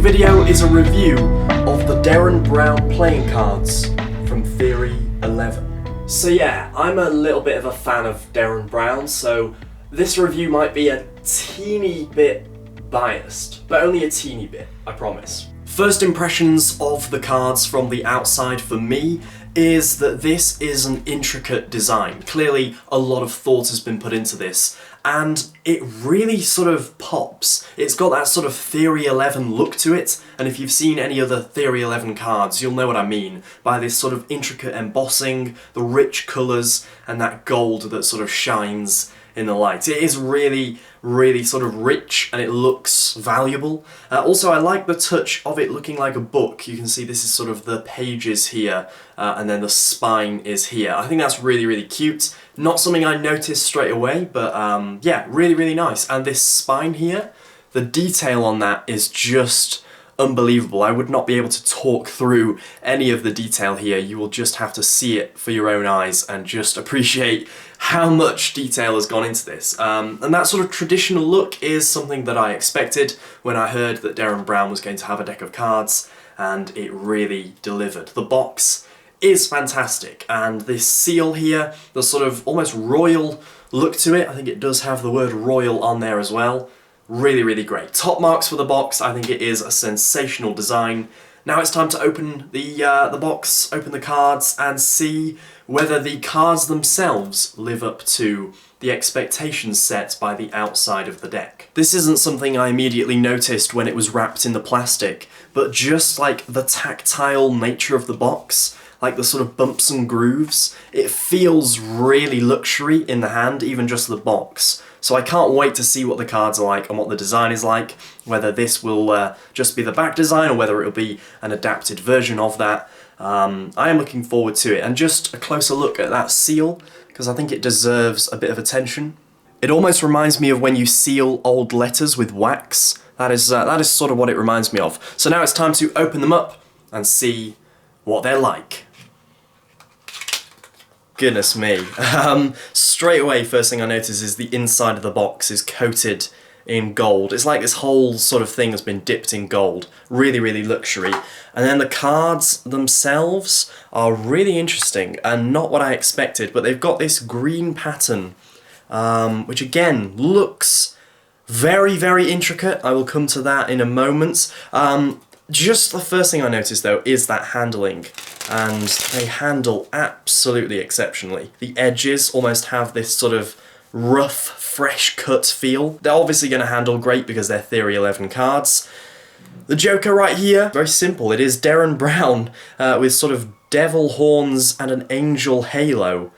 video is a review of the Derren Brown playing cards from Theory 11. So yeah, I'm a little bit of a fan of Derren Brown, so this review might be a teeny bit biased, but only a teeny bit, I promise. First impressions of the cards from the outside for me is that this is an intricate design. Clearly a lot of thought has been put into this, and it really sort of pops. It's got that sort of Theory 11 look to it, and if you've seen any other Theory 11 cards, you'll know what I mean by this sort of intricate embossing, the rich colours, and that gold that sort of shines in the light. It is really, really sort of rich, and it looks valuable. Also, I like the touch of it looking like a book. You can see this is sort of the pages here, and then the spine is here. I think that's really, really cute. Not something I noticed straight away, but yeah, really, really nice. And this spine here, the detail on that is just unbelievable. I would not be able to talk through any of the detail here. You will just have to see it for your own eyes and just appreciate how much detail has gone into this. And that sort of traditional look is something that I expected when I heard that Derren Brown was going to have a deck of cards, and it really delivered. The box is fantastic, and this seal here, the sort of almost royal look to it, I think it does have the word royal on there as well. Really, really great. Top marks for the box. I think it is a sensational design. Now it's time to open the box, open the cards, and see whether the cards themselves live up to the expectations set by the outside of the deck. This isn't something I immediately noticed when it was wrapped in the plastic, but just like the tactile nature of the box, like the sort of bumps and grooves, it feels really luxury in the hand, even just the box. So I can't wait to see what the cards are like and what the design is like, whether this will just be the back design or whether it'll be an adapted version of that. I am looking forward to it, and just a closer look at that seal, because I think it deserves a bit of attention. It almost reminds me of when you seal old letters with wax. That is sort of what it reminds me of. So now it's time to open them up and see what they're like. Goodness me. Straight away, first thing I notice is the inside of the box is coated in gold. It's like this whole sort of thing has been dipped in gold. Really, really luxury. And then the cards themselves are really interesting and not what I expected, but they've got this green pattern, which again looks very, very intricate. I will come to that in a moment. Just the first thing I noticed though is that handling, and they handle absolutely exceptionally. The edges almost have this sort of rough, fresh cut feel. They're obviously going to handle great because they're Theory 11 cards. The Joker right here, very simple. It is Derren Brown with sort of devil horns and an angel halo.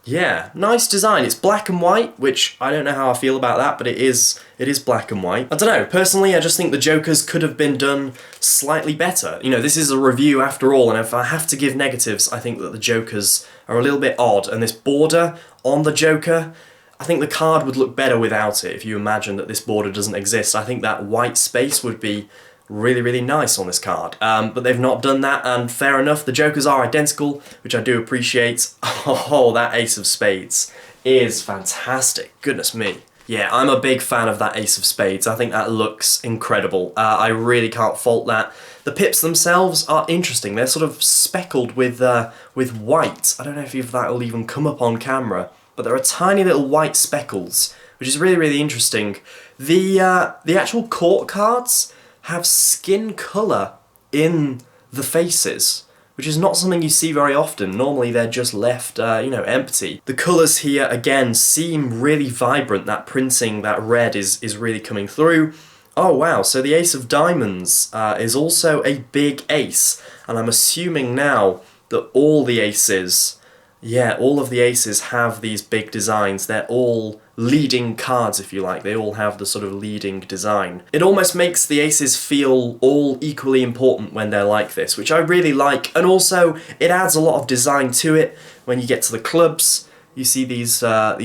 Yeah, nice design. It's black and white, which I don't know how I feel about that, but it is black and white. I don't know, personally I just think the Jokers could have been done slightly better. You know, this is a review after all, and if I have to give negatives, I think that the Jokers are a little bit odd, and this border on the Joker, I think the card would look better without it. If you imagine that this border doesn't exist, I think that white space would be really, really nice on this card. But they've not done that, and fair enough, the Jokers are identical, which I do appreciate. Oh, that Ace of Spades is fantastic, goodness me. Yeah, I'm a big fan of that Ace of Spades. I think that looks incredible. I really can't fault that. The pips themselves are interesting. They're sort of speckled with white. I don't know if that will even come up on camera, but there are tiny little white speckles, which is really, really interesting. The actual court cards have skin colour in the faces, which is not something you see very often. Normally they're just left, you know, empty. The colours here, again, seem really vibrant. That printing, that red is really coming through. Oh wow, so the Ace of Diamonds is also a big ace, and I'm assuming now that all the aces, yeah, all of the aces have these big designs. They're all leading cards, if you like. They all have the sort of leading design. It almost makes the aces feel all equally important when they're like this, which I really like, and also it adds a lot of design to it. When you get to the clubs, you see these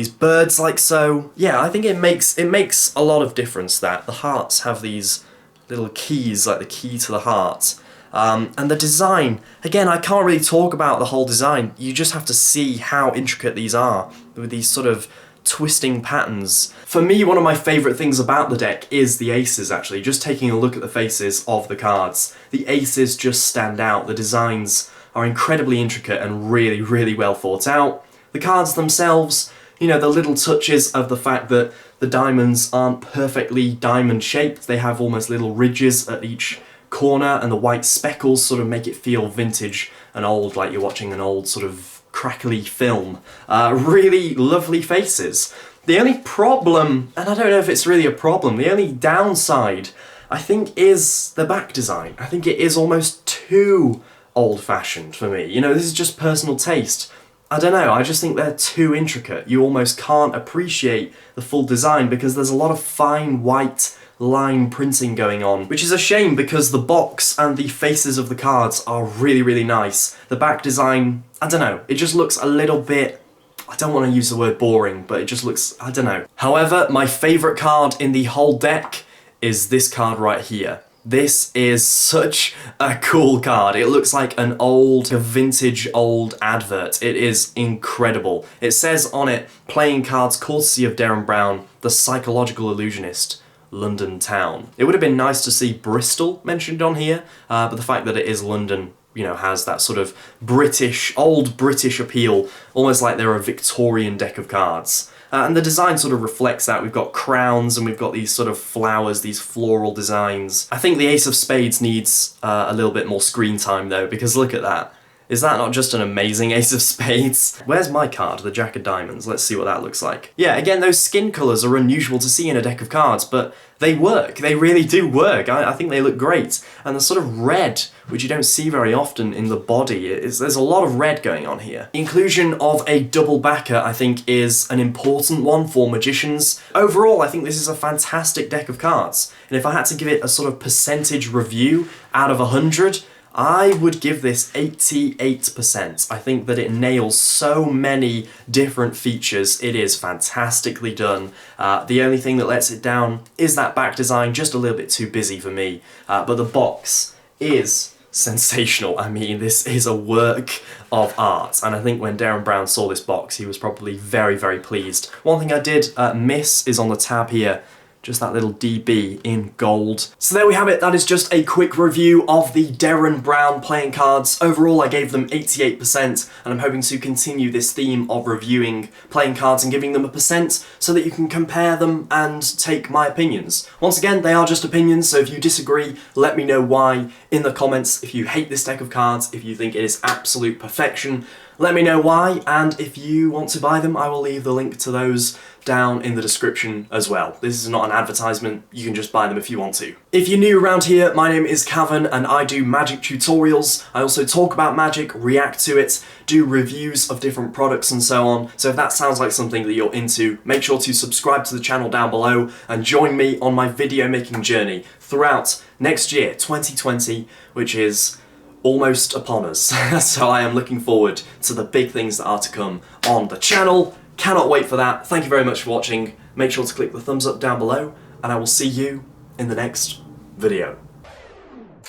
birds like so. Yeah, I think it makes a lot of difference that the hearts have these little keys, like the key to the heart. And the design, again, I can't really talk about the whole design. You just have to see how intricate these are, with these sort of twisting patterns. For me, one of my favourite things about the deck is the aces, actually. Just taking a look at the faces of the cards. The aces just stand out. The designs are incredibly intricate and really, really well thought out. The cards themselves, you know, the little touches of the fact that the diamonds aren't perfectly diamond shaped. They have almost little ridges at each corner, and the white speckles sort of make it feel vintage and old, like you're watching an old sort of crackly film. Really lovely faces. The only problem, and I don't know if it's really a problem, the only downside, I think, is the back design. I think it is almost too old-fashioned for me. You know, this is just personal taste. I don't know, I just think they're too intricate. You almost can't appreciate the full design because there's a lot of fine white line printing going on, which is a shame because the box and the faces of the cards are really, really nice. The back design, I don't know, it just looks a little bit, I don't want to use the word boring, but it just looks, I don't know. However, my favourite card in the whole deck is this card right here. This is such a cool card. It looks like an old, a vintage old advert. It is incredible. It says on it, playing cards courtesy of Derren Brown, the psychological illusionist, London town. It would have been nice to see Bristol mentioned on here, but the fact that it is London, you know, has that sort of British, old British appeal, almost like they're a Victorian deck of cards. And the design sort of reflects that. We've got crowns and we've got these sort of flowers, these floral designs. I think the Ace of Spades needs a little bit more screen time though, because look at that. Is that not just an amazing Ace of Spades? Where's my card, the Jack of Diamonds? Let's see what that looks like. Yeah, again, those skin colours are unusual to see in a deck of cards, but they work. They really do work. I think they look great. And the sort of red, which you don't see very often in the body, there's a lot of red going on here. The inclusion of a double backer, I think, is an important one for magicians. Overall, I think this is a fantastic deck of cards. And if I had to give it a sort of percentage review out of 100, I would give this 88%. I think that it nails so many different features. It is fantastically done. The only thing that lets it down is that back design, just a little bit too busy for me. But the box is sensational. I mean, this is a work of art, and I think when Derren Brown saw this box, he was probably very, very pleased. One thing I did miss is on the tab here, just that little DB in gold. So there we have it. That is just a quick review of the Derren Brown playing cards. Overall, I gave them 88%, and I'm hoping to continue this theme of reviewing playing cards and giving them a percent so that you can compare them and take my opinions. Once again, they are just opinions, so if you disagree, let me know why in the comments. If you hate this deck of cards, if you think it is absolute perfection, let me know why, and if you want to buy them, I will leave the link to those down in the description as well. This is not an advertisement, you can just buy them if you want to. If you're new around here, my name is Cavan and I do magic tutorials. I also talk about magic, react to it, do reviews of different products and so on. So if that sounds like something that you're into, make sure to subscribe to the channel down below and join me on my video making journey throughout next year, 2020, which is almost upon us. So I am looking forward to the big things that are to come on the channel. Cannot wait for that. Thank you very much for watching. Make sure to click the thumbs up down below, and I will see you in the next video.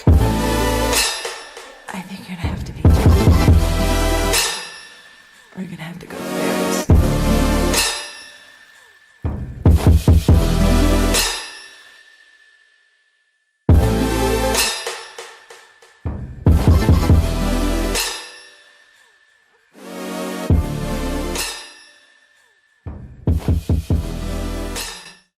I think you're gonna have to be gentle. We're gonna have to go.